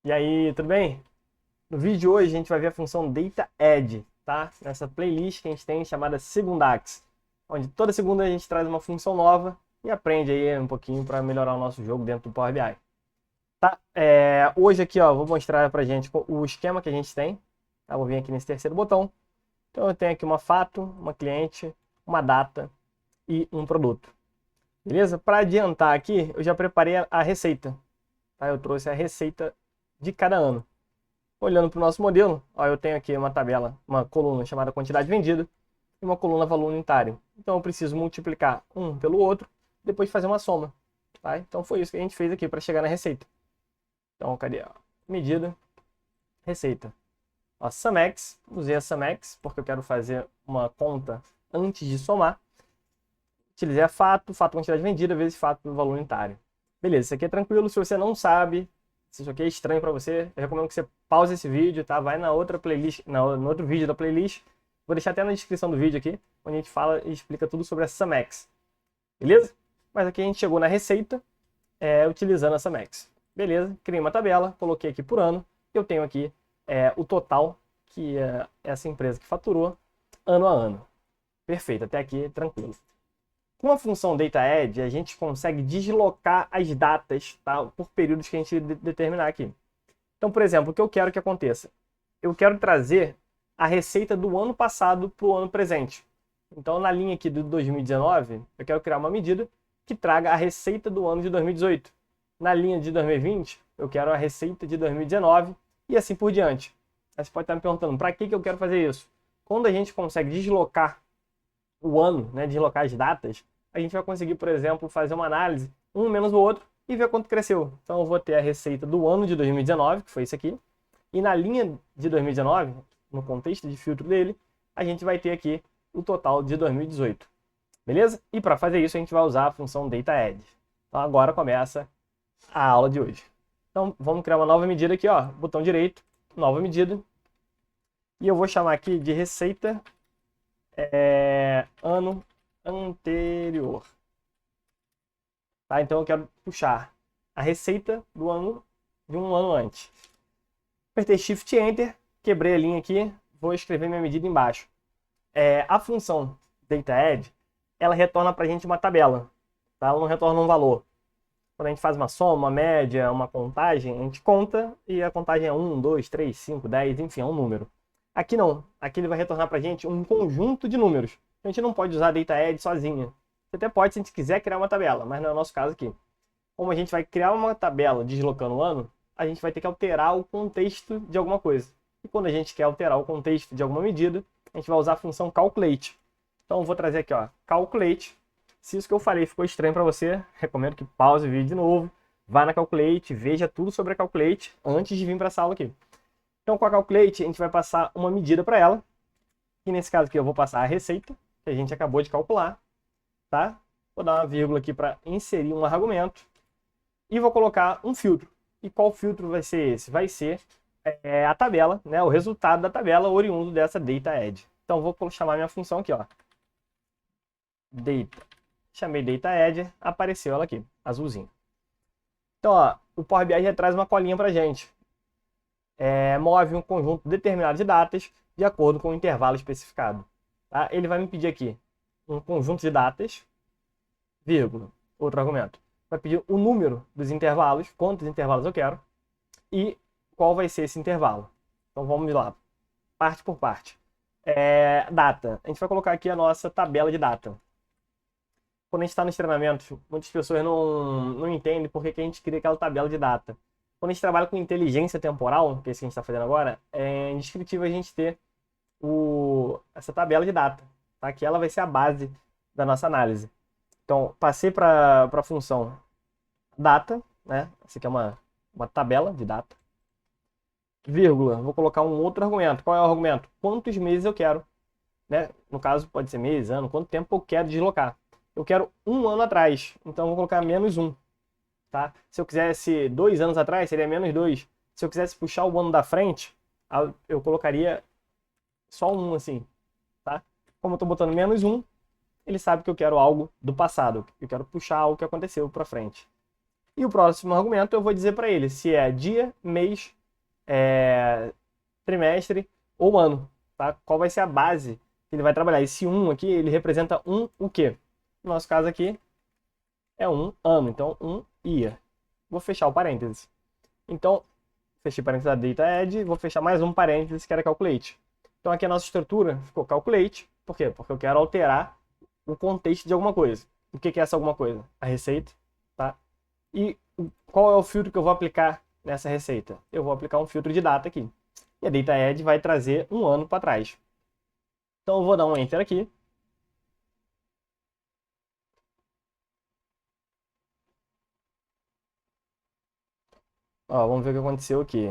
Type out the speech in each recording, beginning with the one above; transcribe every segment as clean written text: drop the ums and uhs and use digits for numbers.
E aí, tudo bem? No vídeo de hoje a gente vai ver a função DataAdd, tá? Nessa playlist que a gente tem chamada Segundax, onde toda segunda a gente traz uma função nova e aprende aí um pouquinho para melhorar o nosso jogo dentro do Power BI. Tá? Hoje aqui, ó, vou mostrar pra gente o esquema que a gente tem. Tá? Vou vir aqui nesse terceiro botão. Então eu tenho aqui uma fato, uma cliente, uma data e um produto. Beleza? Para adiantar aqui, eu já preparei a receita. Tá? Eu trouxe a receita de cada ano. Olhando para o nosso modelo, ó, eu tenho aqui uma tabela, uma coluna chamada quantidade vendida e uma coluna valor unitário. Então eu preciso multiplicar um pelo outro, depois fazer uma soma. Tá? Então foi isso que a gente fez aqui para chegar na receita. Então cadê? Ó? Medida, receita. Ó, SumX, usei a SumX porque eu quero fazer uma conta antes de somar. Utilizei a fato quantidade vendida vezes fato valor unitário. Beleza, isso aqui é tranquilo. Se você não sabe, se isso aqui é estranho para você, eu recomendo que você pause esse vídeo, tá? Vai na outra playlist, no outro vídeo da playlist. Vou deixar até na descrição do vídeo aqui, onde a gente fala e explica tudo sobre a SumX. Beleza? Mas aqui a gente chegou na receita, utilizando a SumX. Beleza, criei uma tabela, coloquei aqui por ano. Eu tenho aqui o total que essa empresa que faturou ano a ano. Perfeito, até aqui tranquilo. Com a função DataAdd, a gente consegue deslocar as datas, tá, por períodos que a gente determinar aqui. Então, por exemplo, o que eu quero que aconteça? Eu quero trazer a receita do ano passado para o ano presente. Então, na linha aqui do 2019, eu quero criar uma medida que traga a receita do ano de 2018. Na linha de 2020, eu quero a receita de 2019 e assim por diante. Aí você pode estar me perguntando, para que eu quero fazer isso? Quando a gente consegue deslocar o ano, né, deslocar as datas, a gente vai conseguir, por exemplo, fazer uma análise, um menos o outro, e ver quanto cresceu. Então eu vou ter a receita do ano de 2019, que foi isso aqui, e na linha de 2019, no contexto de filtro dele, a gente vai ter aqui o total de 2018. Beleza? E para fazer isso, a gente vai usar a função DataAdd. Então agora começa a aula de hoje. Então vamos criar uma nova medida aqui, ó, botão direito, nova medida, e eu vou chamar aqui de receita ano anterior. Tá? Então eu quero puxar a receita do ano de um ano antes. Apertei Shift Enter, quebrei a linha aqui, vou escrever minha medida embaixo. A função DataAdd, ela retorna para a gente uma tabela, tá? Ela não retorna um valor. Quando a gente faz uma soma, uma média, uma contagem, a gente conta e a contagem é 1, 2, 3, 5, 10, enfim, é um número. Aqui não. Aqui ele vai retornar para a gente um conjunto de números. A gente não pode usar a DataAdd sozinha. Você até pode se a gente quiser criar uma tabela, mas não é o nosso caso aqui. Como a gente vai criar uma tabela deslocando o ano, a gente vai ter que alterar o contexto de alguma coisa. E quando a gente quer alterar o contexto de alguma medida, a gente vai usar a função calculate. Então eu vou trazer aqui, ó, calculate. Se isso que eu falei ficou estranho para você, recomendo que pause o vídeo de novo, vá na calculate, veja tudo sobre a calculate antes de vir para essa aula aqui. Então com a calculate a gente vai passar uma medida para ela. E nesse caso aqui eu vou passar a receita, que a gente acabou de calcular. Tá? Vou dar uma vírgula aqui para inserir um argumento. E vou colocar um filtro. E qual filtro vai ser esse? Vai ser a tabela, né? O resultado da tabela oriundo dessa DataAdd. Então vou chamar minha função aqui, ó. Data. Chamei DataAdd, apareceu ela aqui, azulzinho. Então, ó, o Power BI já traz uma colinha pra gente. Move um conjunto determinado de datas de acordo com o intervalo especificado. Tá? Ele vai me pedir aqui um conjunto de datas, vírgula, outro argumento. Vai pedir o número dos intervalos, quantos intervalos eu quero, e qual vai ser esse intervalo. Então vamos lá, parte por parte. Data. A gente vai colocar aqui a nossa tabela de data. Quando a gente está nos treinamentos, muitas pessoas não entendem por que a gente cria aquela tabela de data. Quando a gente trabalha com inteligência temporal, que é isso que a gente está fazendo agora, é indescritível a gente ter essa tabela de data. Tá? Que ela vai ser a base da nossa análise. Então, passei para a função data, né? Essa aqui é uma tabela de data. Vírgula, vou colocar um outro argumento. Qual é o argumento? Quantos meses eu quero? Né? No caso, pode ser mês, ano, quanto tempo eu quero deslocar. Eu quero um ano atrás, então eu vou colocar menos 1. Tá? Se eu quisesse 2 anos atrás, seria menos 2. Se eu quisesse puxar o ano da frente, eu colocaria só 1 assim. Tá? Como eu estou botando menos 1, ele sabe que eu quero algo do passado. Eu quero puxar algo que aconteceu para frente. E o próximo argumento eu vou dizer para ele se é dia, mês, trimestre ou ano, tá? Qual vai ser a base que ele vai trabalhar. Esse 1 aqui, ele representa o quê? No nosso caso aqui, é um ano, então year. Vou fechar o parênteses. Então, fechei parênteses da data vou fechar mais um parênteses que era calculate. Então aqui a nossa estrutura ficou calculate. Por quê? Porque eu quero alterar o contexto de alguma coisa. O que é essa alguma coisa? A receita, tá? E qual é o filtro que eu vou aplicar nessa receita? Eu vou aplicar um filtro de data aqui. E a data vai trazer um ano para trás. Então eu vou dar um enter aqui. Ó, vamos ver o que aconteceu aqui.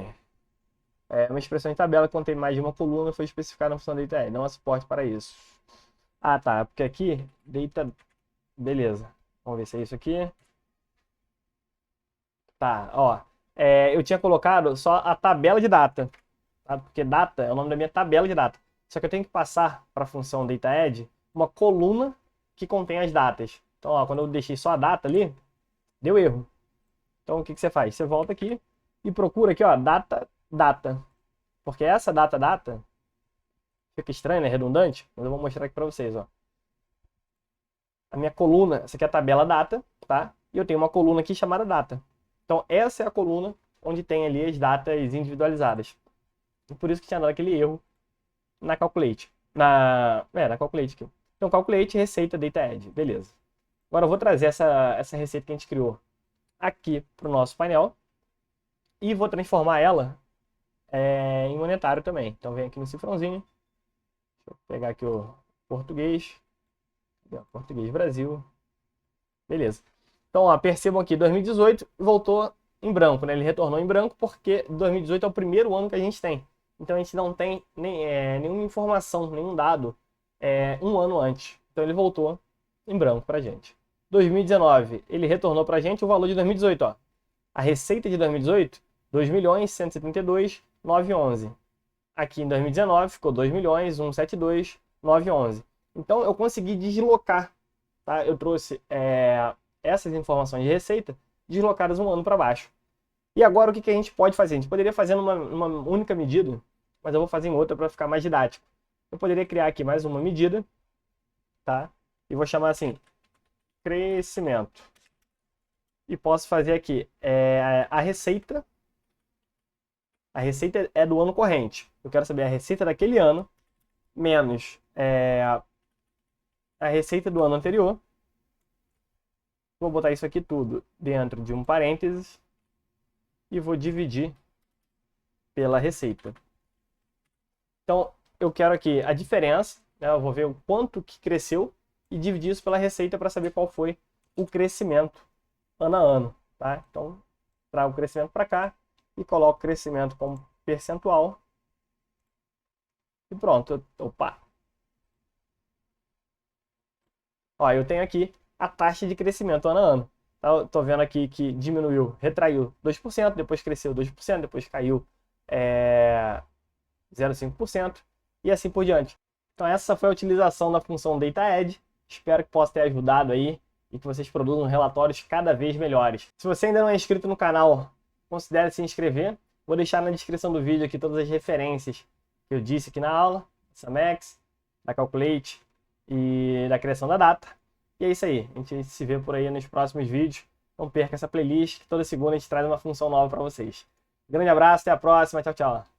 Uma expressão em tabela que contém mais de uma coluna foi especificada na função data. Não há suporte para isso. Ah, tá. Porque aqui, data... Beleza. Vamos ver se é isso aqui. Tá, ó. Eu tinha colocado só a tabela de data. Tá? Porque data é o nome da minha tabela de data. Só que eu tenho que passar para a função data uma coluna que contém as datas. Então, ó, quando eu deixei só a data ali, deu erro. Então, o que você faz? Você volta aqui e procura aqui, ó, data. Porque essa data, fica estranho, né? Redundante, mas eu vou mostrar aqui para vocês, ó. A minha coluna, essa aqui é a tabela data, tá? E eu tenho uma coluna aqui chamada data. Então, essa é a coluna onde tem ali as datas individualizadas. E por isso que tinha dado aquele erro na calculate. Na calculate aqui. Então, calculate, receita, data add. Beleza. Agora eu vou trazer essa receita que a gente criou aqui para o nosso painel e vou transformar ela em monetário também. Então, vem aqui no cifrãozinho. Deixa eu pegar aqui o português. Português Brasil. Beleza. Então, ó, percebam aqui, 2018 voltou em branco, né? Ele retornou em branco porque 2018 é o primeiro ano que a gente tem. Então, a gente não tem nenhuma informação, nenhum dado um ano antes. Então, ele voltou em branco pra gente. 2019, ele retornou pra gente o valor de 2018, ó. A receita de 2018, 2.132.911. Aqui em 2019 ficou 2.172.911. Então, eu consegui deslocar, tá? Eu trouxe essas informações de receita deslocadas um ano para baixo. E agora, o que a gente pode fazer? A gente poderia fazer numa única medida, mas eu vou fazer em outra para ficar mais didático. Eu poderia criar aqui mais uma medida, tá? E vou chamar assim, crescimento. E posso fazer aqui a receita. A receita é do ano corrente. Eu quero saber a receita daquele ano menos a receita do ano anterior. Vou botar isso aqui tudo dentro de um parênteses e vou dividir pela receita. Então, eu quero aqui a diferença, né? Eu vou ver o quanto que cresceu e dividir isso pela receita para saber qual foi o crescimento ano a ano, tá? Então, trago o crescimento para cá e coloco o crescimento como percentual. E pronto. Opa! Ó, eu tenho aqui a taxa de crescimento ano a ano. Tá? Tô vendo aqui que diminuiu, retraiu 2%, depois cresceu 2%, depois caiu 0,5% e assim por diante. Então essa foi a utilização da função data_add. Espero que possa ter ajudado aí e que vocês produzam relatórios cada vez melhores. Se você ainda não é inscrito no canal, considere se inscrever. Vou deixar na descrição do vídeo aqui todas as referências que eu disse aqui na aula, da Max, da Calculate e da criação da data. E é isso aí, a gente se vê por aí nos próximos vídeos. Não perca essa playlist, que toda segunda a gente traz uma função nova para vocês. Grande abraço, até a próxima, tchau, tchau.